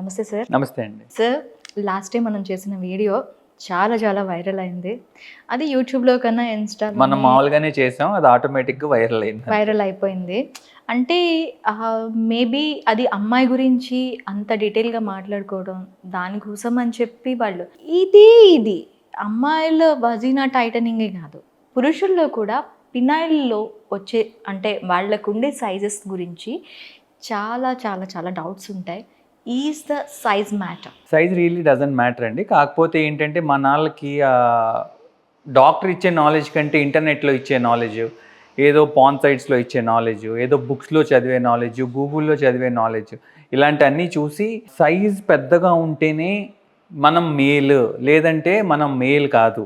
నమస్తే సార్. నమస్తే అండి. సార్, లాస్ట్ టైం మనం చేసిన వీడియో చాలా చాలా వైరల్ అయింది. అది యూట్యూబ్లో కన్నా మనం మామూలుగానే చేసాం, అది ఆటోమేటిక్గా వైరల్ అయింది. వైరల్ అయిపోయింది. అంటే మేబీ అది అమ్మాయి గురించి అంత డీటెయిల్గా మాట్లాడుకోవడం, దానికోసం అని చెప్పి వాళ్ళు ఇది అమ్మాయిల వజీనా టైటనింగే కాదు, పురుషుల్లో కూడా పినాయిల్లో వచ్చే అంటే వాళ్ళకు ఉండే సైజెస్ గురించి చాలా చాలా చాలా డౌట్స్ ఉంటాయి. Is the size matter? Size really doesn't matter అండి. కాకపోతే ఏంటంటే మన వాళ్ళకి డాక్టర్ ఇచ్చే నాలెడ్జ్ కంటే ఇంటర్నెట్లో ఇచ్చే నాలెడ్జ్, ఏదో పాన్ సైట్స్లో ఇచ్చే నాలెడ్జ్, ఏదో బుక్స్లో చదివే నాలెడ్జ్, గూగుల్లో చదివే నాలెడ్జ్, ఇలాంటివన్నీ చూసి సైజ్ పెద్దగా ఉంటేనే మనం మేల్, లేదంటే మనం మేల్ కాదు,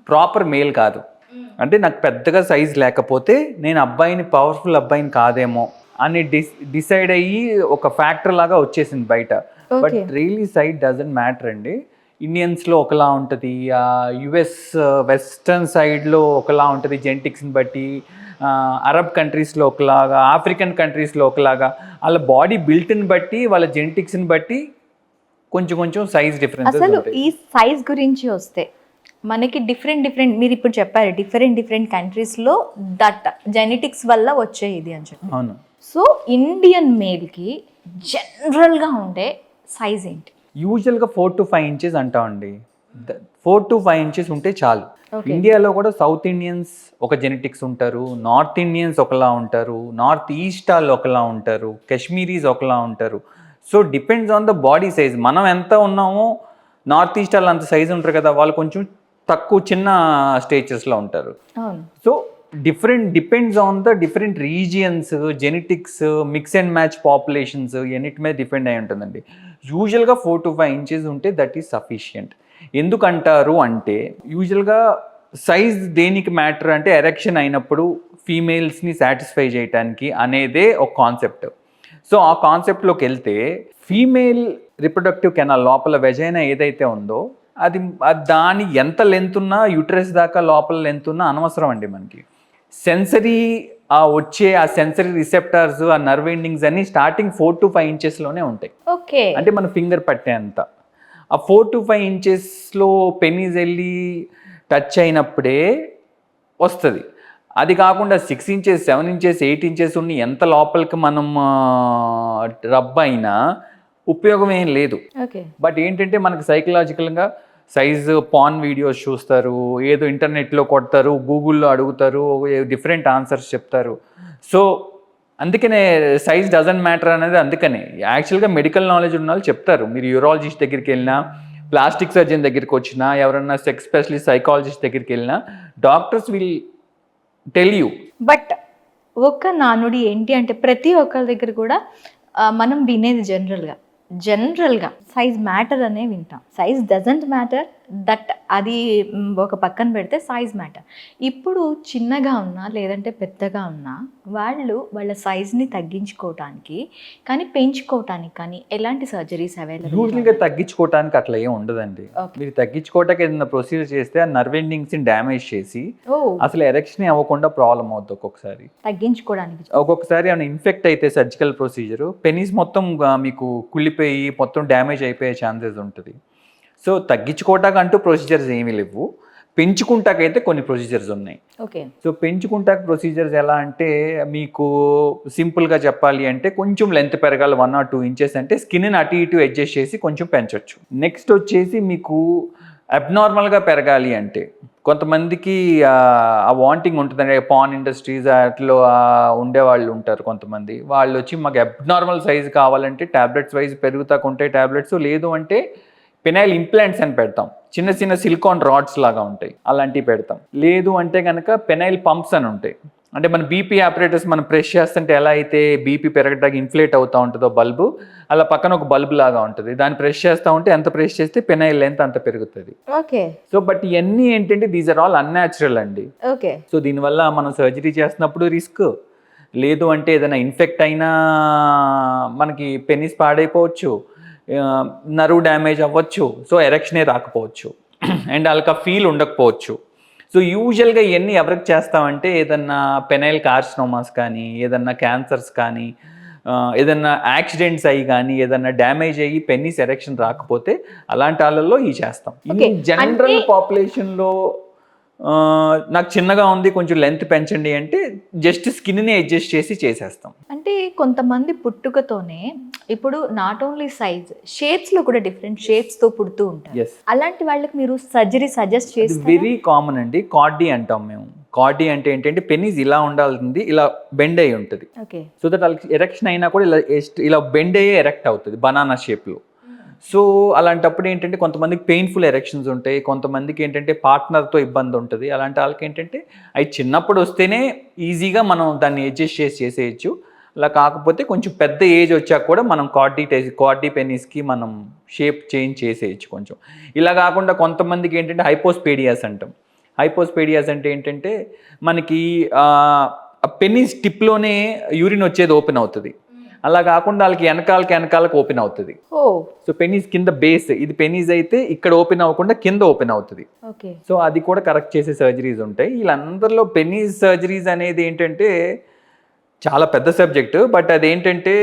ప్రాపర్ మేల్ కాదు. అంటే నాకు పెద్దగా సైజ్ లేకపోతే నేను అబ్బాయిని, పవర్ఫుల్ అబ్బాయిని కాదేమో అని డిసైడ్ అయ్యి ఒక ఫ్యాక్టర్ లాగా వచ్చేసింది బయట. But really size doesn't matter అండి. ఇండియన్స్లో ఒకలా ఉంటుంది, యుఎస్ వెస్టర్న్ సైడ్లో ఒకలా ఉంటుంది జెనెటిక్స్ని బట్టి, అరబ్ కంట్రీస్లో ఒకలాగా, ఆఫ్రికన్ కంట్రీస్లో ఒకలాగా, వాళ్ళ బాడీ బిల్ట్ని బట్టి, వాళ్ళ జెనెటిక్స్ని బట్టి కొంచెం కొంచెం సైజ్ డిఫరెన్స్. అసలు ఈ సైజ్ గురించి వస్తే మనకి డిఫరెంట్ మీరు ఇప్పుడు చెప్పారు డిఫరెంట్ కంట్రీస్లో దట్ జెనెటిక్స్ వల్ల వచ్చే ఇది అని చెప్పి. అవును. సో ఇండియన్ మేల్కి జనరల్గా ఉండే సైజ్ ఏంటి? యూజువల్గా 4 to 5 inches అంటామండి. 4 to 5 inches ఉంటే చాలు. ఇండియాలో కూడా సౌత్ ఇండియన్స్ ఒక జెనెటిక్స్ ఉంటారు, నార్త్ ఇండియన్స్ ఒకలా ఉంటారు, నార్త్ ఈస్ట్ వాళ్ళు ఒకలా ఉంటారు, కాశ్మీరీస్ ఒకలా ఉంటారు. So depends on the body size. మనం ఎంత ఉన్నామో నార్త్ ఈస్ట్ వాళ్ళు అంత సైజ్ ఉంటారు కదా, వాళ్ళు కొంచెం తక్కువ చిన్న స్టేచర్స్లో ఉంటారు. So depends on the different regions, genetics, mix and match populations, ఎన్నిటి మీద డిపెండ్ అయి ఉంటుందండి. యూజువల్గా 4 to 5 inches ఉంటే దట్ ఈస్ సఫిషియంట్. ఎందుకంటారు అంటే యూజువల్గా సైజ్ దేనికి మ్యాటర్ అంటే ఎరెక్షన్ అయినప్పుడు ఫీమేల్స్ని సాటిస్ఫై చేయడానికి అనేదే ఒక కాన్సెప్ట్. సో ఆ కాన్సెప్ట్లోకి వెళ్తే ఫీమేల్ రిప్రొడక్టివ్ కెనాల్ లోపల వెజైనా ఏదైతే ఉందో అది దాని ఎంత లెంత్ ఉన్నా, యూట్రస్ దాకా లోపల లెంత్ ఉన్నా అనవసరం అండి మనకి. సెన్సరీ వచ్చే ఆ సెన్సరీ రిసెప్టార్స్, ఆ నర్వ్ ఎండింగ్స్ అన్ని స్టార్టింగ్ 4 to 5 inchesలోనే ఉంటాయి. ఓకే. అంటే మన ఫింగర్ పట్టేంత. ఆ 4 to 5 inchesలో పెనీస్ వెళ్ళి టచ్ అయినప్పుడే వస్తుంది. అది కాకుండా 6 inches, 7 inches, 8 inches ఉండి ఎంత లోపలికి మనం రబ్ అయినా ఉపయోగం ఏం లేదు. బట్ ఏంటంటే మనకు సైకలాజికల్గా సైజు పాన్ వీడియోస్ చూస్తారు, ఏదో ఇంటర్నెట్లో కొడతారు, గూగుల్లో అడుగుతారు, డిఫరెంట్ ఆన్సర్స్ చెప్తారు. సో అందుకనే సైజ్ డజంట్ మ్యాటర్ అనేది. అందుకనే యాక్చువల్గా మెడికల్ నాలెడ్జ్ ఉన్న వాళ్ళు చెప్తారు. మీరు యూరాలజిస్ట్ దగ్గరికి వెళ్ళినా, ప్లాస్టిక్ సర్జన్ దగ్గరికి వచ్చినా, ఎవరన్నా సెక్స్ స్పెషలిస్ట్ సైకాలజిస్ట్ దగ్గరికి వెళ్ళినా doctors will tell you. But ఒక నానుడి ఏంటి అంటే ప్రతి ఒక్కరి దగ్గర కూడా మనం వినేది జనరల్గా సైజ్ మ్యాటర్ అనే వింటాం. సైజ్ డజంట్ మ్యాటర్, దట్ అది ఒక పక్కన పెడితే సైజ్ మ్యాటర్. ఇప్పుడు చిన్నగా ఉన్నా లేదంటే పెద్దగా ఉన్నా వాళ్ళ సైజ్ని తగ్గించుకోవటానికి కానీ పెంచుకోవటానికి కానీ ఎలాంటి సర్జరీస్ అవైలబుల్? యూజువల్గా తగ్గించుకోవటానికి అట్లా ఏం ఉండదండి. మీరు తగ్గించుకోవటానికి ఏదైనా ప్రొసీజర్ చేస్తే ఆ నర్వ్ ఎండింగ్స్ని డ్యామేజ్ చేసి అసలు ఎరెక్షన్ అవ్వకుండా ప్రాబ్లం అవుతుంది. ఒక్కొక్కసారి తగ్గించుకోవడానికి, ఒక్కొక్కసారి ఏమైనా ఇన్ఫెక్ట్ అయితే సర్జికల్ ప్రొసీజర్ పెనీస్ మొత్తం మీకు కుళ్ళిపోయి మొత్తం డ్యామేజ్ అయిపోయే ఛాన్సెస్ ఉంటుంది. సో తగ్గించుకోవటానికి అంటూ ప్రొసీజర్స్ ఏమీ లేవు. పెంచుకుంటాకైతే కొన్ని ప్రొసీజర్స్ ఉన్నాయి. ఓకే. సో పెంచుకుంటాక ప్రొసీజర్స్ ఎలా అంటే మీకు సింపుల్గా చెప్పాలి అంటే కొంచెం లెంత్ పెరగాలి 1 or 2 inches అంటే స్కిన్ని అటు ఇటు అడ్జస్ట్ చేసి కొంచెం పెంచవచ్చు. నెక్స్ట్ వచ్చేసి మీకు అబ్నార్మల్గా పెరగాలి అంటే కొంతమందికి ఆ వాంటింగ్ ఉంటుందండి. పాన్ ఇండస్ట్రీస్ అట్లో ఉండేవాళ్ళు ఉంటారు కొంతమంది. వాళ్ళు వచ్చి మాకు అబ్నార్మల్ సైజ్ కావాలంటే ట్యాబ్లెట్స్ వైజ్ పెరుగుతాకుంటే ట్యాబ్లెట్స్, లేదు అంటే పెనైల్ ఇంప్లాంట్స్ అని పెడతాం. చిన్న చిన్న సిలికాన్ రాడ్స్ లాగా ఉంటాయి, అలాంటివి పెడతాం. లేదు అంటే కనుక పెనైల్ పంప్స్ అని ఉంటాయి. అంటే మన బీపీ ఆపరేటర్స్ మనం ప్రెస్ చేస్తుంటే ఎలా అయితే బీపీ పెరగడానికి ఇన్ఫ్లేట్ అవుతూ ఉంటుందో బల్బు, అలా పక్కన ఒక బల్బు లాగా ఉంటుంది. దాన్ని ప్రెస్ చేస్తూ ఉంటే ఎంత ప్రెస్ చేస్తే పెనైల్ లెంత్ అంత పెరుగుతుంది. ఓకే. సో బట్ ఇవన్నీ ఏంటంటే దీస్ ఆర్ ఆల్ అన్యాచురల్ అండి. ఓకే. సో దీనివల్ల మనం సర్జరీ చేస్తున్నప్పుడు రిస్క్, లేదు అంటే ఏదైనా ఇన్ఫెక్ట్ అయినా మనకి పెనిస్ పాడైపోవచ్చు, నర్వ్ డ్యామేజ్ అవ్వచ్చు. సో ఎరెక్షనే రాకపోవచ్చు అండ్ వాళ్ళకి ఫీల్ ఉండకపోవచ్చు. సో యూజువల్గా ఇవన్నీ ఎవరికి చేస్తామంటే ఏదన్నా పెనైల్ కార్సినోమాస్ కానీ, ఏదన్నా క్యాన్సర్స్ కానీ, ఏదన్నా యాక్సిడెంట్స్ అయ్యి కానీ ఏదన్నా డ్యామేజ్ అయ్యి పెన్నిస్ ఎరెక్షన్ రాకపోతే అలాంటి వాళ్ళల్లో ఈ చేస్తాం. Okay. జనరల్ పాపులేషన్లో నాకు చిన్నగా ఉంది కొంచెం లెంత్ పెంచండి అంటే జస్ట్ స్కిన్ని అడ్జస్ట్ చేసి చేసేస్తాం. అంటే కొంతమంది పుట్టుకతోనే ఇప్పుడు నాట్ ఓన్లీ సైజ్ షేప్స్ లో కూడా డిఫరెంట్ షేప్స్ తో పుడుతూ ఉంటారు. ఎస్, అలాంటి వాళ్ళకి మీరు సర్జరీ సజెస్ట్ చేస్తారు? వెరీ కామన్ అండి. కార్డీ అంటాం మేము. కార్డీ అంటే ఏంటంటే పెన్నిస్ ఇలా ఉండాల్సింది ఇలా బెండ్ అయ్యి ఉంటుంది. ఓకే. సో దట్ వాళ్ళకి ఎరెక్షన్ అయినా కూడా ఇలా బెండ్ అయ్యే ఎరెక్ట్ అవుతుంది బనానా షేప్లో. సో అలాంటప్పుడు ఏంటంటే కొంతమందికి పెయిన్ఫుల్ ఎరెక్షన్స్ ఉంటాయి, కొంతమందికి ఏంటంటే పార్ట్నర్తో ఇబ్బంది ఉంటుంది. అలాంటి వాళ్ళకి ఏంటంటే అవి చిన్నప్పుడు వస్తేనే ఈజీగా మనం దాన్ని అడ్జస్ట్ చేసేయచ్చు. అలా కాకపోతే కొంచెం పెద్ద ఏజ్ వచ్చాక కూడా మనం కార్డీ పెన్నిస్కి మనం షేప్ చేంజ్ చేసేయచ్చు కొంచెం. ఇలా కాకుండా కొంతమందికి ఏంటంటే హైపోస్పేడియాస్ అంటాం. హైపోస్పేడియాస్ అంటే ఏంటంటే మనకి పెన్నిస్ టిప్లోనే యూరిన్ వచ్చేది ఓపెన్ అవుతుంది. అలా కాకుండా వాళ్ళకి వెనకాలకు ఓపెన్ అవుతుంది. సో పెన్నిస్ కింద బేస్, ఇది పెన్నిస్ అయితే ఇక్కడ ఓపెన్ అవ్వకుండా కింద ఓపెన్ అవుతుంది. సో అది కూడా కరెక్ట్ చేసే సర్జరీస్ ఉంటాయి. వీళ్ళందరిలో పెన్నిస్ సర్జరీస్ అనేది ఏంటంటే చాలా పెద్ద సబ్జెక్టు. బట్ అదేంటంటే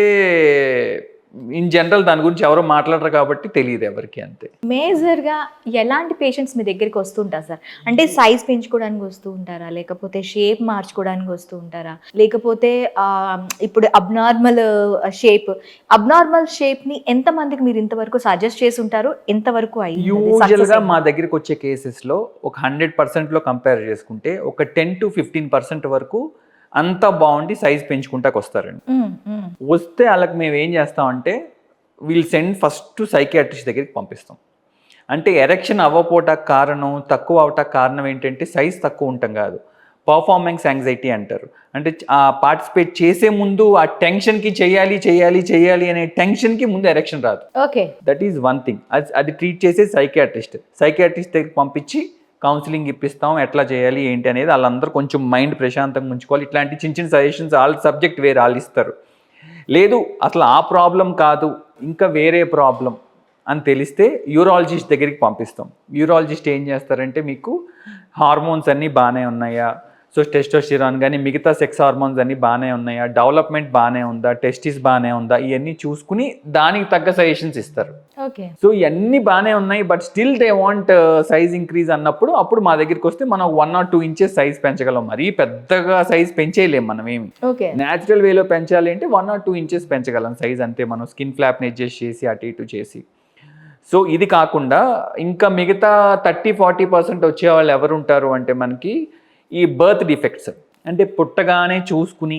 ఇన్ జనరల్ దాని గురించి ఎవరో మాట్లాడరు కాబట్టి తెలియదు ఎవరికి, అంతే. మేజర్గా ఎలాంటి పేషెంట్స్ మీ దగ్గరికి వస్తుంటారు సార్? అంటే సైజ్ పెంచుకోవడానికి వస్తూ ఉంటారా, లేకపోతే షేప్ మార్చుకోవడానికి వస్తూ ఉంటారా, లేకపోతే ఇప్పుడు అబ్నార్మల్ షేప్ని ఎంతమందికి మీరు ఇంతవరకు సజెస్ట్ చేసి ఉంటారు? ఎంతవరకు యూజువల్గా మా దగ్గరికి వచ్చే కేసెస్లో ఒక 100%లో కంపేర్ చేసుకుంటే ఒక 10 to 15% వరకు అంతా బాగుండి సైజ్ పెంచుకుంటాకు వస్తారండి. వస్తే వాళ్ళకి మేము ఏం చేస్తామంటే వీల్ సెండ్ ఫస్ట్ సైకియాట్రిస్ట్ దగ్గరికి పంపిస్తాం. అంటే ఎరెక్షన్ అవ్వపోవటానికి కారణం, తక్కువ అవటానికి కారణం ఏంటంటే సైజ్ తక్కువ ఉండటం కాదు, పర్ఫార్మెన్స్ యాంగ్జైటీ అంటారు. అంటే ఆ పార్టిసిపేట్ చేసే ముందు ఆ టెన్షన్కి చేయాలి అనే టెన్షన్కి ముందు ఎరెక్షన్ రాదు. Okay, that is one thing. అది ట్రీట్ చేసే సైకియాట్రిస్ట్ దగ్గరికి పంపించి కౌన్సిలింగ్ ఇప్పిస్తాం, ఎట్లా చేయాలి ఏంటి అనేది. వాళ్ళందరూ కొంచెం మైండ్ ప్రశాంతంగా ఉంచుకోవాలి. ఇట్లాంటి చిన్న సజెషన్స్ వాళ్ళ సబ్జెక్ట్ వేరే వాళ్ళు ఇస్తారు. లేదు అసలు ఆ ప్రాబ్లం కాదు ఇంకా వేరే ప్రాబ్లం అని తెలిస్తే యూరాలజిస్ట్ దగ్గరికి పంపిస్తాం. యూరాలజిస్ట్ ఏం చేస్తారంటే మీకు హార్మోన్స్ అన్నీ బాగానే ఉన్నాయా, సో టెస్టోస్టెరాన్ కానీ మిగతా సెక్స్ హార్మోన్స్ అన్నీ బాగానే ఉన్నాయా, డెవలప్మెంట్ బాగానే ఉందా, టెస్టిస్ బాగానే ఉందా, ఇవన్నీ చూసుకుని దానికి తగ్గ సజెషన్స్ ఇస్తారు. ఓకే. సో ఇవన్నీ బాగానే ఉన్నాయి but still they want size increase అప్పుడు మా దగ్గరికి వస్తే మనం 1 or 2 inches సైజ్ పెంచగలం. మరీ పెద్దగా సైజ్ పెంచేయలేం మనం ఏమి. న్యాచురల్ వేలో పెంచాలి అంటే 1 or 2 inches పెంచగలం సైజ్, అంతే. మనం స్కిన్ ఫ్లాప్ని అడ్జస్ట్ చేసి అటు ఇటు చేసి. సో ఇది కాకుండా ఇంకా మిగతా 30-40% వచ్చేవాళ్ళు ఎవరు ఉంటారు అంటే మనకి ఈ బర్త్ డిఫెక్ట్స్, అంటే పుట్టగానే చూసుకుని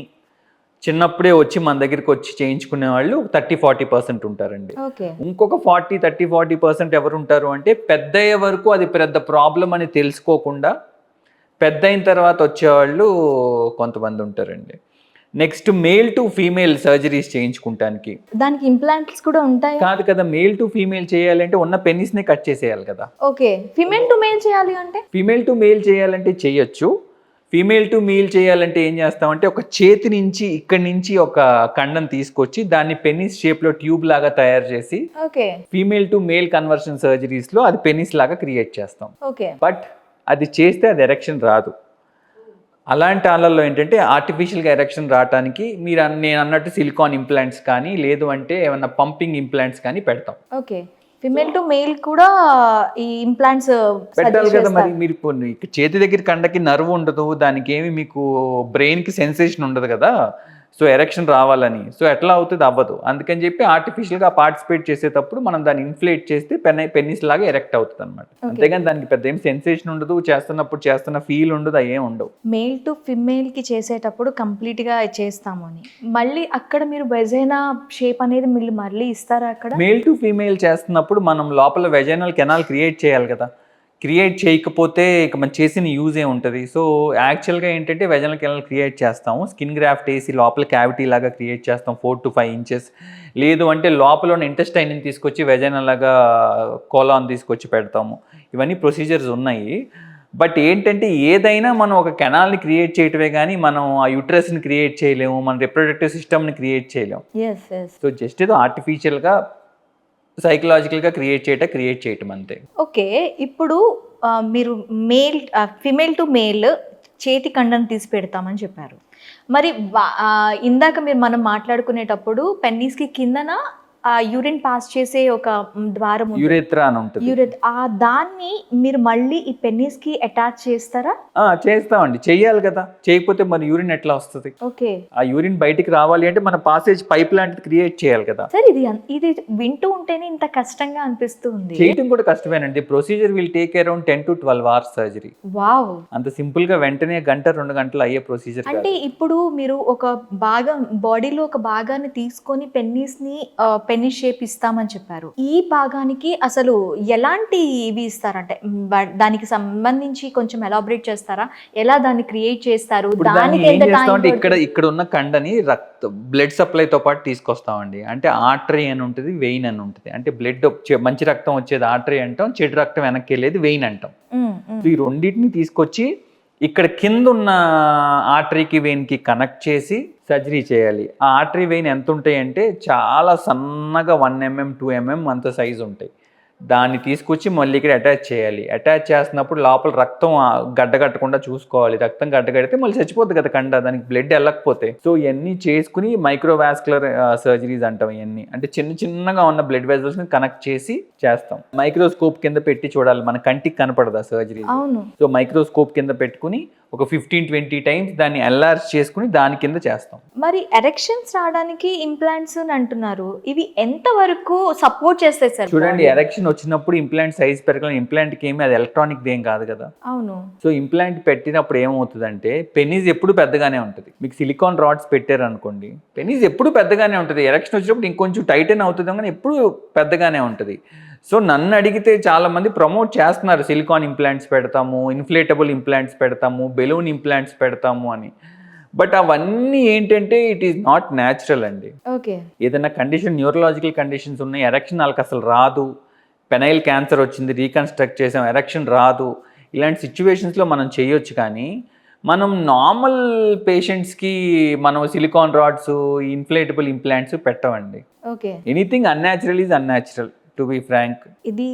చిన్నప్పుడే వచ్చి మన దగ్గరికి వచ్చి చేయించుకునే వాళ్ళు 30-40% ఉంటారండి. ఇంకొక 30-40% ఎవరు ఉంటారు అంటే పెద్ద అయ్యే వరకు అది పెద్ద ప్రాబ్లం అని తెలుసుకోకుండా పెద్ద అయిన తర్వాత వచ్చేవాళ్ళు కొంతమంది ఉంటారండి. Next male to female surgeries చేయించుకుంటానికి దానికి ఇంప్లాంట్స్ కూడా ఉంటాయి కాదు కదా. మేల్ టు ఫీమేల్ చేయాలంటే ఉన్న పెన్నిస్ని కట్ చేసేయాలి కదా. ఓకే. ఫీమేల్ టు మేల్ చేయాలంటే చేయొచ్చు. ఫీమేల్ టు మేల్ చేయాలంటే ఏం చేస్తామంటే ఒక చేతి నుంచి ఇక్కడి నుంచి ఒక కండం తీసుకొచ్చి దాన్ని పెన్నిస్ షేప్లో ట్యూబ్ లాగా తయారు చేసి ఫీమేల్ టు మేల్ కన్వర్షన్ సర్జరీస్లో అది పెన్నిస్ లాగా క్రియేట్ చేస్తాం. బట్ అది చేస్తే అది ఎరెక్షన్ రాదు. అలాంటి వాళ్ళల్లో ఏంటంటే ఆర్టిఫిషియల్గా ఎరెక్షన్ రావడానికి నేను అన్నట్టు సిలికాన్ ఇంప్లాంట్స్ కానీ లేదు అంటే ఏమన్నా పంపింగ్ ఇంప్లాంట్స్ కానీ పెడతాం. ఓకే. ఫిమేల్ టు మేల్ కూడా ఈ ఇంప్లాంట్స్ పెట్టాలి కదా. మరి మీరు చేతి దగ్గర కండకి నర్వ్ ఉండదు, దానికి ఏమి మీకు బ్రెయిన్కి సెన్సేషన్ ఉండదు కదా. సో ఎరెక్షన్ రావాలని సో ఎట్లా అవుతుంది, అవ్వదు. అందుకని చెప్పి ఆర్టిఫిషియల్గా పార్టిసిపేట్ చేసేటప్పుడు మనం దాన్ని ఇన్ఫ్లేట్ చేస్తే పెన్నిస్ లాగా ఎరెక్ట్ అవుతుంది అనమాట. అంతేగాని దానికి పెద్ద ఏం సెన్సేషన్ ఉండదు, చేస్తున్న ఫీల్ ఉండదు, అవి ఏం ఉండవు. మేల్ టు ఫిమేల్కి చేసేటప్పుడు కంప్లీట్గా చేస్తాము అని మళ్ళీ అక్కడ మీరు వెజైనా షేప్ అనేది మళ్ళీ ఇస్తారా అక్కడ? మేల్ టు ఫీమేల్ చేస్తున్నప్పుడు మనం లోపల వెజైనల్ కెనాల్ క్రియేట్ చేయాలి కదా. క్రియేట్ చేయకపోతే ఇక మనం చేసిన యూజే ఉంటుంది. సో యాక్చువల్గా ఏంటంటే వెజనల్ కెనాల్ క్రియేట్ చేస్తాము, స్కిన్ గ్రాఫ్ట్ వేసి లోపల క్యావిటీ లాగా క్రియేట్ చేస్తాం 4 to 5 inches. లేదు అంటే లోపల ఉన్న ఇంటెస్టైన్ని తీసుకొచ్చి వెజనల్ లాగా కోలాన్ తీసుకొచ్చి పెడతాము. ఇవన్నీ ప్రొసీజర్స్ ఉన్నాయి. బట్ ఏంటంటే ఏదైనా మనం ఒక కెనాల్ని క్రియేట్ చేయటమే కానీ మనం ఆ యూట్రస్ని క్రియేట్ చేయలేము, మన రిప్రొడక్టివ్ సిస్టమ్ని క్రియేట్ చేయలేము. సో జస్ట్ ఏదో ఆర్టిఫిషియల్గా సైకలాజికల్గా క్రియేట్ చేయటం అంతే. ఓకే. ఇప్పుడు మీరు ఫిమేల్ టు మేల్ చేతి కండను తీసి పెడతామని చెప్పారు. మరి ఇందాక మనం మాట్లాడుకునేటప్పుడు పెన్నీస్కి కిందన యూరిన్ పాస్ చేసే ఒక ద్వారం ఉంటుంది. యురేత్రా అని ఉంటుంది. దాన్ని మీరు మళ్ళీ ఈ పెన్నీస్కి అటాచ్ చేస్తారా? చేస్తామండి, చెయ్యాలి కదా, చేయకపోతే మన యూరిన్ ఎట్లా వస్తుంది? ఓకే. ఆ యూరిన్ బయటికి రావాలి అంటే మన పాసేజ్ పైప్ లాంటిది క్రియేట్ చేయాలి కదా. సార్ ఇది వింటూ ఉంటేనే ఇంత కష్టంగా అనిపిస్తుంది. చేయటం కూడా కష్టమేనండి. Procedure will take around 10 to 12 hours surgery. Wow. అంత సింపుల్ గా వెంటనే 1-2 గంటలు అయ్యే ప్రొసీజర్. అంటే ఇప్పుడు మీరు ఒక బాడీలో ఒక భాగాన్ని తీసుకొని పెన్నీస్ షేప్ ఇస్తామని చెప్పారు. ఈ భాగానికి అసలు ఎలాంటి ఇవి ఇస్తారంటే దానికి సంబంధించి కొంచెం ఎలాబరేట్ చేస్తారా? ఎలా దాన్ని క్రియేట్ చేస్తారు? దానికి ఎంత టైం? ఇక్కడ ఉన్న కండని బ్లడ్ సప్లైతో పాటు తీసుకొస్తామండి. అంటే ఆర్టరీ అని ఉంటుంది, వెయిన్ అని ఉంటుంది. అంటే బ్లడ్ మంచి రక్తం వచ్చేది ఆర్టరీ అంటాం, చెడు రక్తం వెనక్కి వెళ్ళేది వెయిన్ అంటాం. ఈ రెండింటిని తీసుకొచ్చి ఇక్కడ కింద ఉన్న ఆర్టరీకి వెయిన్కి కనెక్ట్ చేసి సర్జరీ చేయాలి. ఆ ఆర్టరీ వెయిన్ ఎంత ఉంటాయి అంటే చాలా సన్నగా 1 mm 2 mm అంత సైజు ఉంటాయి. దాన్ని తీసుకొచ్చి మళ్ళీ ఇక్కడ అటాచ్ చేయాలి. అటాచ్ చేస్తున్నప్పుడు లోపల రక్తం గడ్డగట్టకుండా చూసుకోవాలి. రక్తం గడ్డగడితే మళ్ళీ చచ్చిపోతుంది కదా కండ, దానికి బ్లడ్ వెళ్ళకపోతే. సో ఇవన్నీ చేసుకుని మైక్రోవాస్కులర్ సర్జరీస్ అంటాం. ఇవన్నీ అంటే చిన్నగా ఉన్న బ్లడ్ వెజల్స్ని కనెక్ట్ చేసి చేస్తాం. మైక్రోస్కోప్ కింద పెట్టి చూడాలి, మన కంటికి కనపడదు ఆ సర్జరీ. సో మైక్రోస్కోప్ కింద పెట్టుకుని ఒక 15-20 టైమ్స్ దాన్ని ఎల్ఆర్స్ చేసుకుని దాని కింద చేస్తాం. మరి ఎరెక్షన్స్ రావడానికి ఇంప్లాంట్స్ అంటున్నారు, ఇవి ఎంత వరకు సపోర్ట్ చేస్తాయి సార్? చూడండి, ఎరెక్షన్ వచ్చినప్పుడు ఇంప్లాంట్ సైజ్ పెరగాలి. ఇంప్లాంట్కి ఏమి అది ఎలక్ట్రానిక్ దేం కాదు కదా. అవును. సో ఇంప్లాంట్ పెట్టినప్పుడు ఏమవుతుందంటే పెనీస్ ఎప్పుడు పెద్దగానే ఉంటుంది. మీకు సిలికాన్ రాడ్స్ పెట్టారు అనుకోండి, పెనీస్ ఎప్పుడు పెద్దగానే ఉంటుంది. ఎరెక్షన్ వచ్చినప్పుడు ఇంకొంచెం టైటన్ అవుతుంది కానీ ఎప్పుడు పెద్దగానే ఉంటుంది. సో నన్ను అడిగితే చాలామంది ప్రమోట్ చేస్తున్నారు, సిలికాన్ ఇంప్లాంట్స్ పెడతాము, ఇన్ఫ్లేటబుల్ ఇంప్లాంట్స్ పెడతాము, బెలూన్ ఇంప్లాంట్స్ పెడతాము అని. బట్ అవన్నీ ఏంటంటే ఇట్ ఈస్ నాట్ న్యాచురల్ అండి. ఓకే. ఏదైనా కండిషన్, న్యూరలాజికల్ కండిషన్స్ ఉన్నాయి, ఎరెక్షన్ వాళ్ళకి అసలు రాదు, పెనైల్ క్యాన్సర్ వచ్చింది, రీకన్స్ట్రక్ట్ చేసాం, ఎరెక్షన్ రాదు, ఇలాంటి సిచ్యువేషన్స్లో మనం చేయొచ్చు. కానీ మనం నార్మల్ పేషెంట్స్కి మనం సిలికాన్ రాడ్స్, ఇన్ఫ్లేటబుల్ ఇంప్లాంట్స్ పెట్టమండి. Okay. Anything unnatural is unnatural, to be frank. ఇది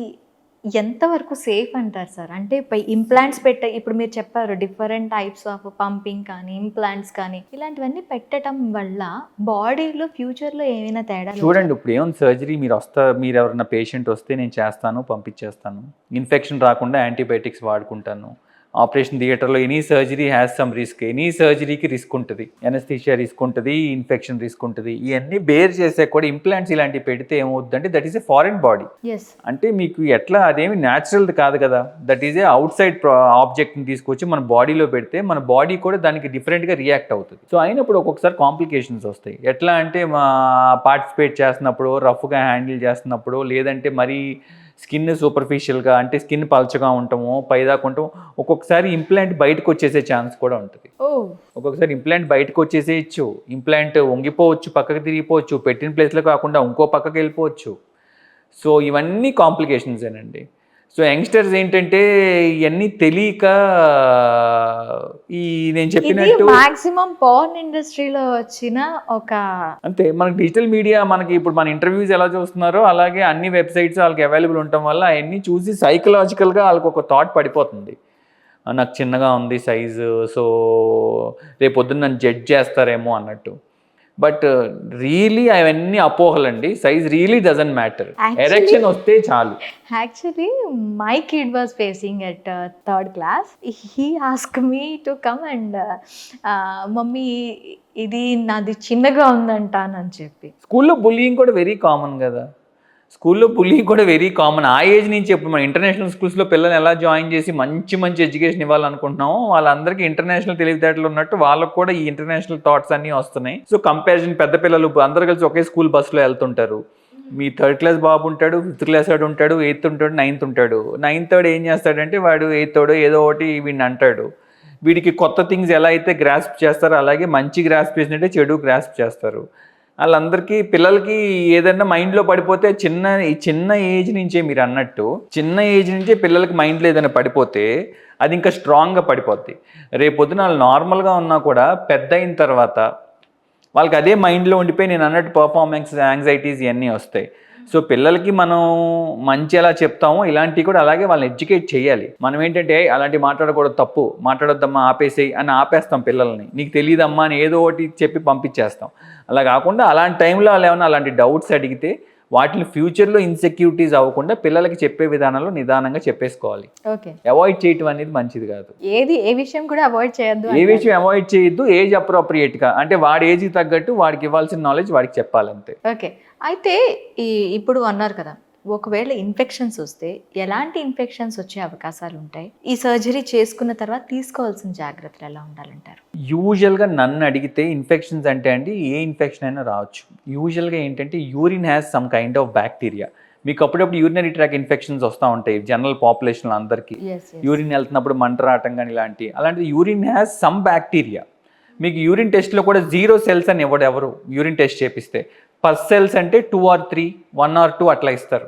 ఎంతవరకు సేఫ్ అంటారు సార్? అంటే ఇంప్లాంట్స్ ఇప్పుడు మీరు చెప్పారు డిఫరెంట్ టైప్స్ ఆఫ్ పంపింగ్ కానీ ఇంప్లాంట్స్ కానీ ఇలాంటివన్నీ పెట్టడం వల్ల బాడీలో ఫ్యూచర్లో ఏమైనా తేడా? చూడండి, ఇప్పుడు ఏమైనా సర్జరీ మీరు ఎవరైనా పేషెంట్ వస్తే నేను చేస్తాను, పంపించేస్తాను. ఇన్ఫెక్షన్ రాకుండా యాంటీబయాటిక్స్ వాడుకుంటాను. ఆపరేషన్ థియేటర్లో any surgery has some risk. Any సర్జరీకి రిస్క్ ఉంటుంది, ఎనస్థీషియా రిస్క్ ఉంటుంది, ఇన్ఫెక్షన్ రిస్క్ ఉంటుంది. ఇవన్నీ బేర్ చేసే కూడా ఇంప్లాంట్స్ ఇలాంటివి పెడితే ఏమవుతుందంటే that is a foreign body. అంటే మీకు ఎట్లా అదేమి న్యాచురల్ది కాదు కదా, that is a outside ఆబ్జెక్ట్ని తీసుకొచ్చి మన బాడీలో పెడితే మన బాడీ కూడా దానికి డిఫరెంట్గా రియాక్ట్ అవుతుంది. సో అయినప్పుడు ఒక్కొక్కసారి కాంప్లికేషన్స్ వస్తాయి. ఎట్లా అంటే పార్టిసిపేట్ చేస్తున్నప్పుడు, రఫ్గా హ్యాండిల్ చేస్తున్నప్పుడు, లేదంటే మరీ స్కిన్ సూపర్ఫిషియల్గా అంటే స్కిన్ పల్చగా ఉంటాము, పైదాకా ఉంటాము, ఒక్కొక్కసారి ఇంప్లాంట్ బయటకు వచ్చేసే ఛాన్స్ కూడా ఉంటుంది. ఒక్కొక్కసారి ఇంప్లాంట్ బయటకు వచ్చేసేయచ్చు, ఇంప్లాంట్ వంగిపోవచ్చు, పక్కకి తిరిగిపోవచ్చు, పెట్టిన ప్లేస్లో కాకుండా ఇంకో పక్కకి వెళ్ళిపోవచ్చు. సో ఇవన్నీ కాంప్లికేషన్స్ ఏనండి. సో యంగ్స్టర్స్ ఏంటంటే ఇవన్నీ తెలియక నేను చెప్పినట్టు మాక్సిమం పర్న్ ఇండస్ట్రీలో వచ్చిన ఒక అంతే. మనకి డిజిటల్ మీడియా, మనకి ఇప్పుడు మన ఇంటర్వ్యూస్ ఎలా చూస్తున్నారో అలాగే అన్ని వెబ్సైట్స్ వాళ్ళకి అవైలబుల్ ఉండటం వల్ల అవన్నీ చూసి సైకలాజికల్గా వాళ్ళకి ఒక థాట్ పడిపోతుంది, నాకు చిన్నగా ఉంది సైజు, సో రేపొద్దున నన్ను జడ్జ్ చేస్తారేమో అన్నట్టు. బట్ రియలీ అవన్నీ అపోహలండి. Size really doesn't matter, erection వస్తే చాలు. Actually my kid was facing at 3rd class. He ask me to come and mummy ఇది నాది చిన్నగా ఉందంటానని చెప్పి. స్కూల్లో బుల్లింగ్ కూడా వెరీ కామన్ కదా. ఆ ఏజ్ నుంచి ఇప్పుడు మన ఇంటర్నేషనల్ స్కూల్స్లో పిల్లల్ని ఎలా జాయిన్ చేసి మంచి ఎడ్యుకేషన్ ఇవ్వాలనుకుంటున్నామో వాళ్ళందరికీ ఇంటర్నేషనల్ తెలివితేటలు ఉన్నట్టు వాళ్ళకు కూడా ఈ ఇంటర్నేషనల్ థాట్స్ అన్నీ వస్తున్నాయి. సో కంపారిజన్, పెద్ద పిల్లలు అందరూ కలిసి ఒకే స్కూల్ బస్సులో వెళ్తుంటారు. మీ 3rd class బాబు ఉంటాడు, 5th class వాడు ఉంటాడు, 8th ఉంటాడు, 9th ఉంటాడు. 9th వాడు ఏం చేస్తాడంటే వాడు 8th వాడు ఏదో ఒకటి వీడిని అంటాడు. వీడికి కొత్త థింగ్స్ ఎలా అయితే గ్రాస్ప్ చేస్తారో అలాగే మంచి గ్రాస్ప్ చేసినట్టే చెడు గ్రాస్ప్ చేస్తారు. వాళ్ళందరికీ పిల్లలకి ఏదైనా మైండ్లో పడిపోతే చిన్న ఏజ్ నుంచే, మీరు అన్నట్టు చిన్న ఏజ్ నుంచే పిల్లలకి మైండ్లో ఏదైనా పడిపోతే అది ఇంకా స్ట్రాంగ్గా పడిపోద్ది. రేపొద్దున వాళ్ళు నార్మల్గా ఉన్నా కూడా పెద్ద అయిన తర్వాత వాళ్ళకి అదే మైండ్లో ఉండిపోయి నేను అన్నట్టు పర్ఫార్మెన్స్ యాంగ్జైటీస్ ఇవన్నీ వస్తాయి. సో పిల్లలకి మనం మంచి ఎలా చెప్తామో ఇలాంటివి కూడా అలాగే వాళ్ళని ఎడ్యుకేట్ చేయాలి. మనం ఏంటంటే అలాంటివి మాట్లాడకూడదు, తప్పు, మాట్లాడొద్దమ్మా, ఆపేసేయి అని ఆపేస్తాం పిల్లల్ని. నీకు తెలియదమ్మా అని ఏదో ఒకటి చెప్పి పంపించేస్తాం. అలా కాకుండా అలాంటి టైంలో వాళ్ళు ఏమైనా అలాంటి డౌట్స్ అడిగితే వాటిని ఫ్యూచర్లో ఇన్సెక్యూరిటీస్ అవ్వకుండా పిల్లలకి చెప్పే విధానంలో నిదానంగా చెప్పేసుకోవాలి. ఓకే. అవాయిడ్ చేయటం అనేది మంచిది కాదు. ఏ విషయం కూడా అవాయిడ్ చేయొద్దు. ఏ విషయం అవాయిడ్ చేయొద్దు, ఏజ్ అప్రోప్రియేట్గా, అంటే వాడి ఏజ్కి తగ్గట్టు వాడికి ఇవ్వాల్సిన నాలెడ్జ్ వాడికి చెప్పాలంతే. ఓకే. అయితే ఇప్పుడు అన్నారు కదా, ఒకవేళ ఇన్ఫెక్షన్స్ వస్తే ఎలాంటి ఇన్ఫెక్షన్స్ వచ్చే అవకాశాలు ఉంటాయి? ఈ సర్జరీ చేసుకున్న తర్వాత తీసుకోవాల్సిన జాగ్రత్తలు ఎలా ఉండాలంటారు? యూజువల్గా నన్ను అడిగితే ఇన్ఫెక్షన్స్ అంటే అండి ఏ ఇన్ఫెక్షన్ అయినా రావచ్చు. యూజువల్గా ఏంటంటే urine has some kind of bacteria. మీకు అప్పుడప్పుడు యూరినరీ ట్రాక్ ఇన్ఫెక్షన్స్ వస్తూ ఉంటాయి జనరల్ పాపులేషన్ అందరికీ. యూరిన్ వెళ్తున్నప్పుడు మంట రావటం కానీ అలాంటిది యూరిన్ హ్యాస్ సమ్ బ్యాక్టీరియా. మీకు యూరిన్ టెస్ట్లో కూడా 0 cells అని ఎవరు యూరిన్ టెస్ట్ చేపిస్తే, పస్ సెల్స్ అంటే 2 or 3, 1 or 2 అట్లా ఇస్తారు.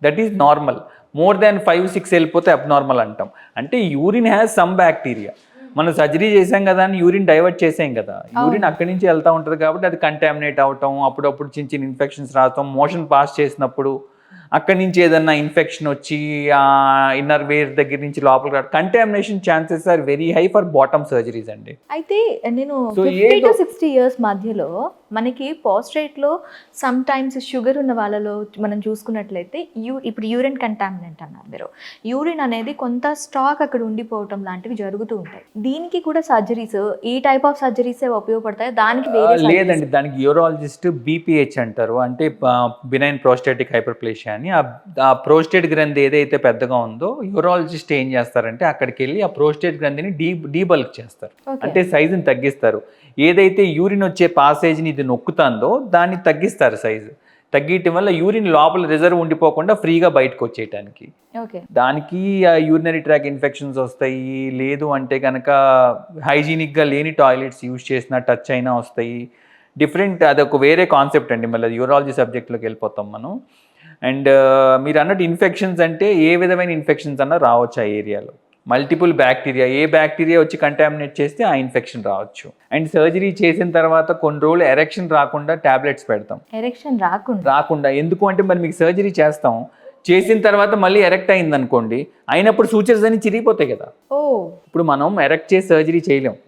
That is normal. More than 5, 6 వెళ్ళిపోతే అబ్నార్మల్ అంటాం. అంటే యూరిన్ హ్యాస్ సమ్ బ్యాక్టీరియా. మనం సర్జరీ చేసాం కదా అని యూరిన్ డైవర్ట్ చేసాం కదా, యూరిన్ అక్కడి నుంచి వెళ్తూ ఉంటుంది కాబట్టి అది కంటామినేట్ అవటం, అప్పుడప్పుడు చిన్న చిన్న ఇన్ఫెక్షన్స్ రావటం, మోషన్ పాస్ చేసినప్పుడు అక్కడి నుంచి ఏదన్నా ఇన్ఫెక్షన్ వచ్చి ఇన్నర్ వేర్ దగ్గర నుంచి లోపలికి రావడం, contamination chances are very high for bottom surgeries అండి. అయితే నేను 50 to 60 years మధ్యలో మనకి పోస్ట్రేట్లో సమ్ టైమ్స్ షుగర్ ఉన్న వాళ్ళలో మనం చూసుకున్నట్లయితే ఇప్పుడు యూరిన్ కంటామినెంట్ అన్నారు మీరు, యూరిన్ అనేది కొంత స్టాక్ అక్కడ ఉండిపోవటం లాంటివి జరుగుతూ ఉంటాయి. దీనికి కూడా సర్జరీస్, ఈ టైప్ ఆఫ్ సర్జరీస్ ఏవో దానికి లేదండి, దానికి యూరాలజిస్ట్ BPH అంటారు, అంటే బినైన్ ప్రోస్టాటిక్ హైపర్ప్లేషియా అని. ఆ ప్రోస్టేట్ గ్రంథి ఏదైతే పెద్దగా ఉందో యూరాలజిస్ట్ ఏం చేస్తారంటే అక్కడికి వెళ్ళి ఆ ప్రోస్టేట్ గ్రంథిని డీబల్క్ చేస్తారు, అంటే సైజుని తగ్గిస్తారు. ఏదైతే యూరిన్ వచ్చే పాసేజ్ని ఇది నొక్కుతుందో దాన్ని తగ్గిస్తారు, సైజు తగ్గియటం వల్ల యూరిన్ లోపల రిజర్వ్ ఉండిపోకుండా ఫ్రీగా బయటకు వచ్చేయటానికి. దానికి యూరినరీ ట్రాక్ ఇన్ఫెక్షన్స్ వస్తాయి. లేదు అంటే కనుక హైజీనిక్గా లేని టాయిలెట్స్ యూజ్ చేసినా టచ్ అయినా వస్తాయి. డిఫరెంట్, అదొక వేరే కాన్సెప్ట్ అండి, మళ్ళీ యూరాలజీ సబ్జెక్ట్లోకి వెళ్ళిపోతాం మనం. అండ్ మీరు అన్నట్టు ఇన్ఫెక్షన్స్ అంటే ఏ విధమైన ఇన్ఫెక్షన్స్ అన్నా రావచ్చు ఆ ఏరియాలో. మల్టిపుల్ బ్యాక్టీరియా, ఏ బ్యాక్టీరియా వచ్చి కంటామినేట్ చేస్తే ఆ ఇన్ఫెక్షన్ రావచ్చు. అండ్ సర్జరీ చేసిన తర్వాత కొన్ని రోజులు ఎరెక్షన్ రాకుండా టాబ్లెట్స్ పెడతాం. ఎరెక్షన్ రాకుండా ఎందుకు అంటే మరి మీకు సర్జరీ చేస్తాం, చేసిన తర్వాత మళ్ళీ ఎరెక్ట్ అయింది అనుకోండి, అయినప్పుడు సూచర్స్ అన్ని చిరిగిపోతాయి కదా. ఇప్పుడు మనం ఎరెక్ట్ చేసి సర్జరీ చేయలేం,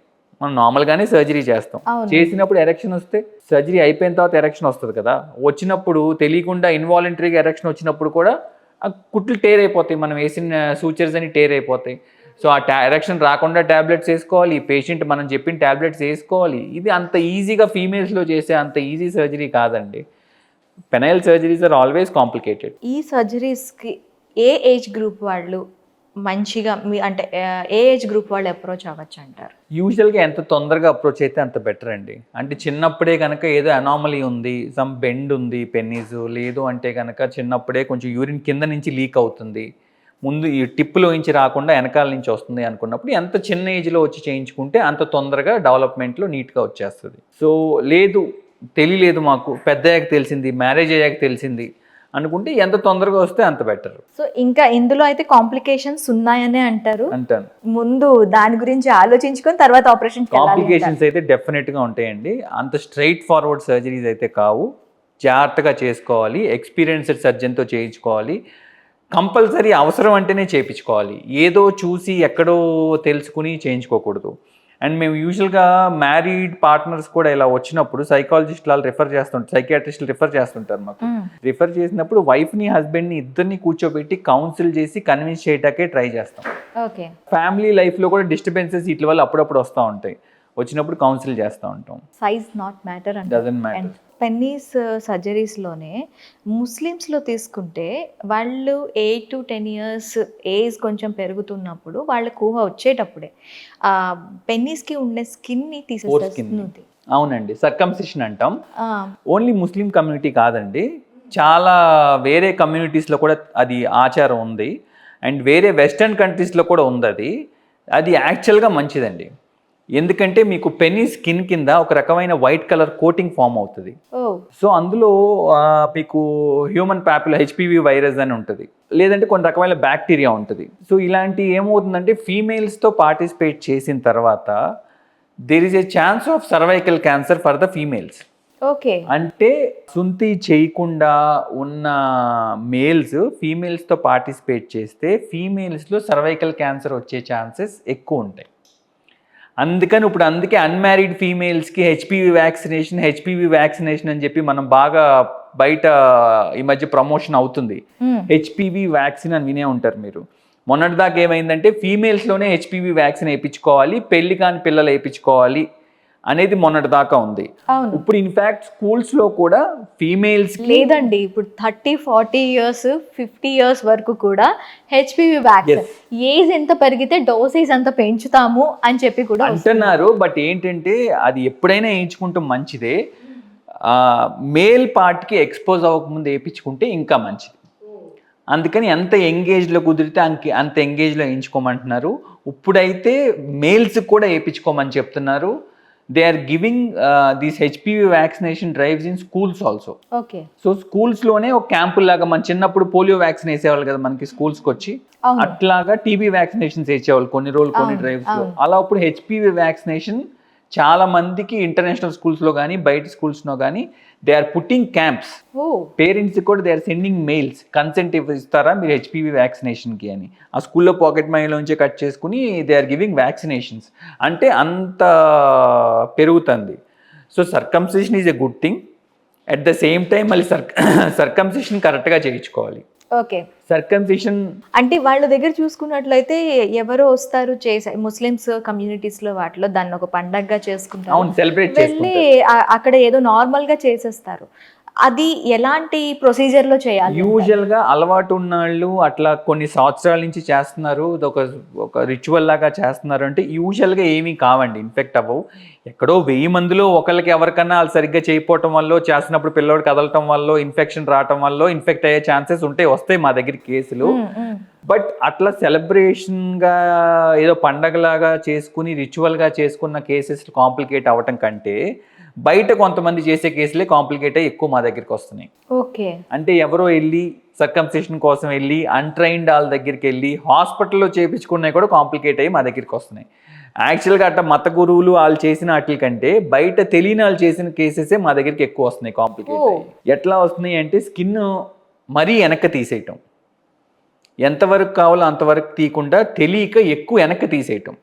మనం నార్మల్గానే సర్జరీ చేస్తాం. చేసినప్పుడు ఎరెక్షన్ వస్తే, సర్జరీ అయిపోయిన తర్వాత ఎరెక్షన్ వస్తుంది కదా, వచ్చినప్పుడు తెలియకుండా ఇన్వాలంటరీగా ఎరెక్షన్ వచ్చినప్పుడు కూడా ఆ కుట్లు టేర్ అయిపోతాయి, మనం వేసిన సూచర్స్ అని టేర్ అయిపోతాయి. సో ఆ ఎరెక్షన్ రాకుండా ట్యాబ్లెట్స్ వేసుకోవాలి, పేషెంట్ మనం చెప్పిన ట్యాబ్లెట్స్ వేసుకోవాలి. ఇది అంత ఈజీగా ఫీమేల్స్లో చేసే అంత ఈజీ సర్జరీ కాదండి. Penile surgeries are always complicated. ఈ సర్జరీస్కి ఏ ఏజ్ గ్రూప్ వాళ్ళు మంచిగా అంటే ఏ ఏజ్ గ్రూప్ వాళ్ళు అప్రోచ్ అవ్వచ్చు అంటారు? యూజువల్గా ఎంత తొందరగా అప్రోచ్ అయితే అంత బెటర్ అండి. అంటే చిన్నప్పుడే కనుక ఏదో అనామలీ ఉంది, సమ్ బెండ్ ఉంది పెన్నీస్, లేదు అంటే కనుక చిన్నప్పుడే కొంచెం యూరిన్ కింద నుంచి లీక్ అవుతుంది, ముందు ఈ టిప్పులో నుంచి రాకుండా వెనకాల నుంచి వస్తుంది అనుకున్నప్పుడు ఎంత చిన్న ఏజ్లో వచ్చి చేయించుకుంటే అంత తొందరగా డెవలప్మెంట్లో నీట్గా వచ్చేస్తుంది. సో లేదు తెలియలేదు మాకు, పెద్ద అయ్యాక తెలిసింది, మ్యారేజ్ అయ్యాక తెలిసింది అనుకుంటే ఎంత తొందరగా వస్తే అంత బెటర్. సో ఇంకా ఇందులో అయితే కాంప్లికేషన్స్ ఉన్నాయనే అంటాను. ముందు దాని గురించి ఆలోచించుకొని తర్వాత ఆపరేషన్. కాంప్లికేషన్స్ అయితే డెఫినెట్గా ఉంటాయండి, అంత స్ట్రైట్ ఫార్వర్డ్ సర్జరీస్ అయితే కావు. జాగ్రత్తగా చేసుకోవాలి, ఎక్స్పీరియన్స్డ్ సర్జన్తో చేయించుకోవాలి, కంపల్సరీ అవసరం అంటేనే చేయించుకోవాలి, ఏదో చూసి ఎక్కడో తెలుసుకుని చేయించుకోకూడదు. అండ్ మేము యూజువల్గా మ్యారీడ్ పార్ట్నర్స్ కూడా ఇలా వచ్చినప్పుడు సైకాలజిస్టులు రిఫర్ చేస్తుంటారు, సైకియాట్రిస్టులు రిఫర్ చేస్తుంటారు మాకు. రిఫర్ చేసినప్పుడు వైఫ్ని హస్బెండ్ని ఇద్దరిని కూర్చోబెట్టి కౌన్సిల్ చేసి కన్విన్స్ చేయటాకే ట్రై చేస్తాం. ఫ్యామిలీ లైఫ్లో కూడా డిస్టర్బెన్సెస్ వీటి వల్ల అప్పుడప్పుడు వస్తూ ఉంటాయి, వచ్చినప్పుడు కౌన్సిల్ చేస్తూ ఉంటాం. Size not matter, doesn't matter. Penis సర్జరీస్లోనే ముస్లిమ్స్లో తీసుకుంటే వాళ్ళు 8 to 10 years ఏజ్ కొంచెం పెరుగుతున్నప్పుడు వాళ్ళకు ఊహ వచ్చేటప్పుడే పెన్నీస్కి ఉండే స్కిన్ని తీసేస్తుంది. అవునండి, సర్కంసిషన్ అంటాం. ఓన్లీ ముస్లిం కమ్యూనిటీ కాదండి, చాలా వేరే కమ్యూనిటీస్లో కూడా అది ఆచారం ఉంది. అండ్ వేరే వెస్టర్న్ కంట్రీస్లో కూడా ఉంది. అది యాక్చువల్గా మంచిదండి, ఎందుకంటే మీకు పెన్నీ స్కిన్ కింద ఒక రకమైన వైట్ కలర్ కోటింగ్ ఫామ్ అవుతుంది. సో అందులో మీకు హ్యూమన్ ప్యాపిలో HPV వైరస్ అని ఉంటుంది, లేదంటే కొన్ని రకమైన బ్యాక్టీరియా ఉంటుంది. సో ఇలాంటి ఏమవుతుందంటే ఫీమేల్స్తో పార్టిసిపేట్ చేసిన తర్వాత there is a chance of cervical cancer for the females. Okay. అంటే సుంతి చేయకుండా ఉన్న మేల్స్ ఫీమేల్స్తో పార్టిసిపేట్ చేస్తే ఫీమేల్స్లో సర్వైకల్ క్యాన్సర్ వచ్చే ఛాన్సెస్ ఎక్కువ ఉంటాయి. అందుకే అన్మ్యారీడ్ ఫీమేల్స్కి హెచ్పివి వ్యాక్సినేషన్ అని చెప్పి మనం బాగా బయట ఈ మధ్య ప్రమోషన్ అవుతుంది. హెచ్పివి వ్యాక్సిన్ అని వినే ఉంటారు మీరు. మొన్నటిదాకా ఏమైందంటే ఫీమేల్స్లోనే హెచ్పివి వ్యాక్సిన్ వేయించుకోవాలి, పెళ్లి కాని పిల్లలు వేయించుకోవాలి అనేది మొన్నటిదాకా ఉంది. ఇప్పుడు ఇన్ఫాక్ట్ స్కూల్స్లో కూడా ఫీమేల్స్ లేదండి, ఇప్పుడు 30-40 ఇయర్స్ 50 ఇయర్స్ వరకు కూడా హెచ్పివి వ్యాక్సిన్ ఏజ్ ఎంత పెరిగితే డోసేజ్ అంత పెంచుతాము అని చెప్పి కూడా అంటున్నారు. బట్ ఏంటంటే అది ఎప్పుడైనా వేయించుకుంటాం మంచిదే. మేల్ పార్ట్కి ఎక్స్పోజ్ అవ్వకముందు వేయించుకుంటే ఇంకా మంచిది. అందుకని ఎంత ఎంగేజ్లో కుదిరితే అంత ఎంగేజ్లో వేయించుకోమంటున్నారు. ఇప్పుడైతే మేల్స్కి కూడా వేయించుకోమని చెప్తున్నారు. They are giving these HPV vaccination drives in schools also. Okay. So స్కూల్స్లోనే ఒక క్యాంపుల్ లాగా, మన చిన్నప్పుడు పోలియో వ్యాక్సిన్ వేసేవాళ్ళు కదా మనకి స్కూల్స్కి వచ్చి, అట్లాగా టీబీ వ్యాక్సినేషన్స్ వేసేవాళ్ళు కొన్ని రోజులు కొన్ని డ్రైవ్స్లో. అలా ఇప్పుడు హెచ్పివి వ్యాక్సినేషన్ చాలా మందికి ఇంటర్నేషనల్ స్కూల్స్లో కానీ బయట స్కూల్స్లో కానీ they are putting camps. Parents కూడా they are sending mails, consent ఇస్తారా మీరు హెచ్పివి వ్యాక్సినేషన్కి అని. ఆ స్కూల్లో పాకెట్ మనీలోంచి కట్ చేసుకుని దే ఆర్ గివింగ్ వ్యాక్సినేషన్స్. అంటే అంత పెరుగుతుంది. So circumcision is a good thing. At the same time మళ్ళీ సర్కంసిషన్ కరెక్ట్గా చేయించుకోవాలి. ఓకే. సర్కంసిషన్ అంటే వాళ్ళ దగ్గర చూసుకున్నట్లయితే ఎవరో వస్తారు ముస్లిమ్స్ కమ్యూనిటీస్లో వాటిలో దాన్ని ఒక పండగగా చేసుకుంటారు. అవును, సెలబ్రేట్ వెళ్ళి అక్కడ ఏదో నార్మల్గా చేసేస్తారు. అది ఎలాంటి ప్రొసీజర్లో చేయాలి? యూజువల్గా అలవాటు ఉన్నాళ్ళు అట్లా కొన్ని సంవత్సరాల నుంచి చేస్తున్నారు, ఒక రిచువల్ లాగా చేస్తున్నారు అంటే యూజువల్గా ఏమీ కావండి, ఇన్ఫెక్ట్ అవ్వవు. ఎక్కడో 1000 మందిలో ఒకరికి ఎవరికన్నా వాళ్ళు సరిగ్గా చేయకపోవటం వల్ల, చేస్తున్నప్పుడు పిల్లోడు కదలటం వల్ల, ఇన్ఫెక్షన్ రావటం వల్ల ఇన్ఫెక్ట్ అయ్యే ఛాన్సెస్ వస్తాయి మా దగ్గర కేసులు. బట్ అట్లా సెలబ్రేషన్గా ఏదో పండగలాగా చేసుకుని రిచువల్గా చేసుకున్న కేసెస్ కాంప్లికేట్ అవ్వటం కంటే బయట కొంతమంది చేసే కేసులే కాంప్లికేట్ అయ్యి ఎక్కువ మా దగ్గరికి వస్తున్నాయి. ఓకే. అంటే ఎవరో వెళ్ళి సర్కంసిషన్ కోసం వెళ్ళి అన్ట్రైన్డ్ వాళ్ళ దగ్గరికి వెళ్ళి హాస్పిటల్లో చేయించుకున్నవి కూడా కాంప్లికేట్ అయ్యి మా దగ్గరికి వస్తున్నాయి. యాక్చువల్గా అట్లా మత గురువులు వాళ్ళు చేసిన వాటి కంటే బయట తెలియని వాళ్ళు చేసిన కేసెసే మా దగ్గరికి ఎక్కువ వస్తున్నాయి కాంప్లికేట్ అయ్యి. ఎట్లా వస్తున్నాయి అంటే స్కిన్ మరీ వెనక్కి తీసేయటం, ఎంతవరకు కావాలో అంతవరకు తీయకుండా తెలియక ఎక్కువ వెనక్కి తీసేయటం.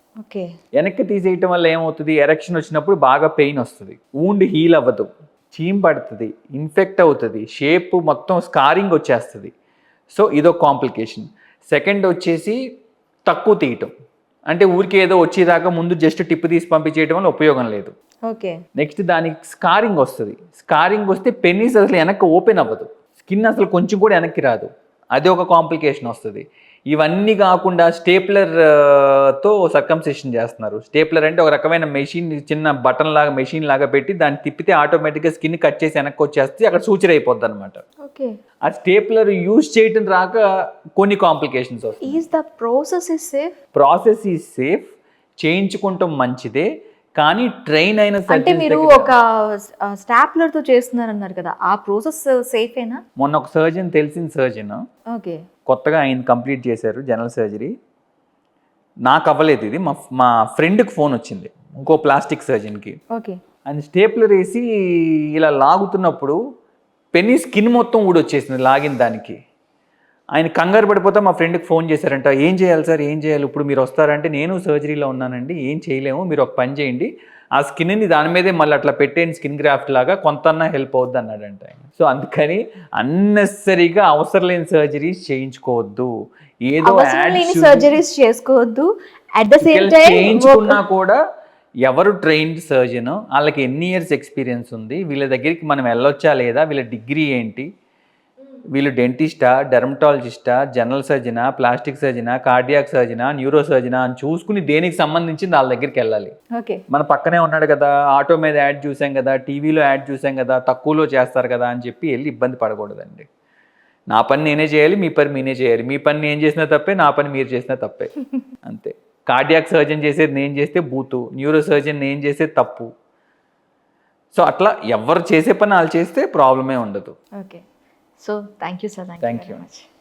వెనక్కి తీసేయటం వల్ల ఏమవుతుంది, ఎరెక్షన్ వచ్చినప్పుడు బాగా పెయిన్ వస్తుంది, వూండ్ హీల్ అవ్వదు, చీమ్ పడుతుంది, ఇన్ఫెక్ట్ అవుతుంది, షేప్ మొత్తం స్కారింగ్ వచ్చేస్తుంది. సో ఇదో కాంప్లికేషన్. సెకండ్ వచ్చేసి తక్కువ తీయటం, అంటే ఊరికి ఏదో వచ్చేదాకా ముందు జస్ట్ టిప్ తీసి పంపించేయడం వల్ల ఉపయోగం లేదు. నెక్స్ట్ దానికి స్కారింగ్ వస్తుంది. స్కారింగ్ వస్తే పెన్నీస్ అసలు వెనక్కి ఓపెన్ అవ్వదు, స్కిన్ అసలు కొంచెం కూడా వెనక్కి రాదు, అది ఒక కాంప్లికేషన్ వస్తుంది. ఇవన్నీ కాకుండా స్టేప్లర్తో సర్కంసిషన్ చేస్తున్నారు. స్టేప్లర్ అంటే ఒక రకమైన మెషిన్, చిన్న బటన్ లాగా మెషిన్ లాగా పెట్టి దాన్ని తిప్పితే ఆటోమేటిక్గా స్కిన్ కట్ చేసి వెనక్కి వచ్చేస్తే అక్కడ సూచర్ అయిపోద్ది అనమాట. ఆ స్టేప్లర్ యూజ్ చేయడం రాక కొన్ని కాంప్లికేషన్స్ వస్తాయి. ప్రాసెస్ ఈజ్ సేఫ్, చేయించుకుంటాం మంచిదే, కానీ ట్రైన్ అయిన అంటే మీరు ఒక స్టాప్లర్ తో చేస్తున్నారు అన్నారు కదా, ఆ ప్రాసెస్ సేఫేనా? మొన్న ఒక సర్జన్, తెలిసిన సర్జన్ కొత్తగా ఆయన కంప్లీట్ చేశారు జనరల్ సర్జరీ. నాకు అవ్వలేదు ఇది, మా ఫ్రెండ్కి ఫోన్ వచ్చింది ఇంకో ప్లాస్టిక్ సర్జన్కి. ఆయన స్టేప్లర్ వేసి ఇలా లాగుతున్నప్పుడు పెన్నీ స్కిన్ మొత్తం ఊడొచ్చేసింది లాగిన దానికి. ఆయన కంగారు పడిపోతే మా ఫ్రెండ్కి ఫోన్ చేశారంట, ఏం చేయాలి సార్, ఏం చేయాలి, ఇప్పుడు మీరు వస్తారంటే నేను సర్జరీలో ఉన్నానండి, ఏం చేయలేము, మీరు ఒక పని చేయండి, ఆ స్కిన్ని దాని మీదే మళ్ళీ అట్లా పెట్టేయండి, స్కిన్ గ్రాఫ్ట్ లాగా కొంతన్నా హెల్ప్ అవుద్ది అన్నాడంట ఆయన. సో అందుకని అన్నెసరీగా అవసరం లేని సర్జరీస్ చేయించుకోవద్దు, ఏదో సర్జరీస్ చేసుకోవద్దు. అట్ ద సేమ్ టైం చేయించుకున్నా కూడా ఎవరు ట్రైన్డ్ సర్జన్, వాళ్ళకి ఎన్ని ఇయర్స్ ఎక్స్పీరియన్స్ ఉంది, వీళ్ళ దగ్గరికి మనం వెళ్ళొచ్చా లేదా, వీళ్ళ డిగ్రీ ఏంటి, వీళ్ళు డెంటిస్టా, డెర్మటాలజిస్టా, జనరల్ సర్జనా, ప్లాస్టిక్ సర్జనా, కార్డియాక్ సర్జనా, న్యూరో సర్జనా అని చూసుకుని దేనికి సంబంధించింది వాళ్ళ దగ్గరికి వెళ్ళాలి. మన పక్కనే ఉన్నాడు కదా, ఆటో మీద యాడ్ చూసాం కదా, టీవీలో యాడ్ చూసాం కదా, తక్కువలో చేస్తారు కదా అని చెప్పి వెళ్ళి ఇబ్బంది పడకూడదండి. నా పని నేనే చేయాలి, మీ పని మీనే చేయాలి, మీ పని నేను చేసినా తప్పే, నా పని మీరు చేసినా తప్పే, అంతే. కార్డియాక్ సర్జన్ చేసేది నేను చేస్తే బూతు, న్యూరో సర్జన్ నేను చేసేది తప్పు. సో అట్లా ఎవరు చేసే పని వాళ్ళు చేస్తే ప్రాబ్లమే ఉండదు. So thank you, sir. Thank you very much.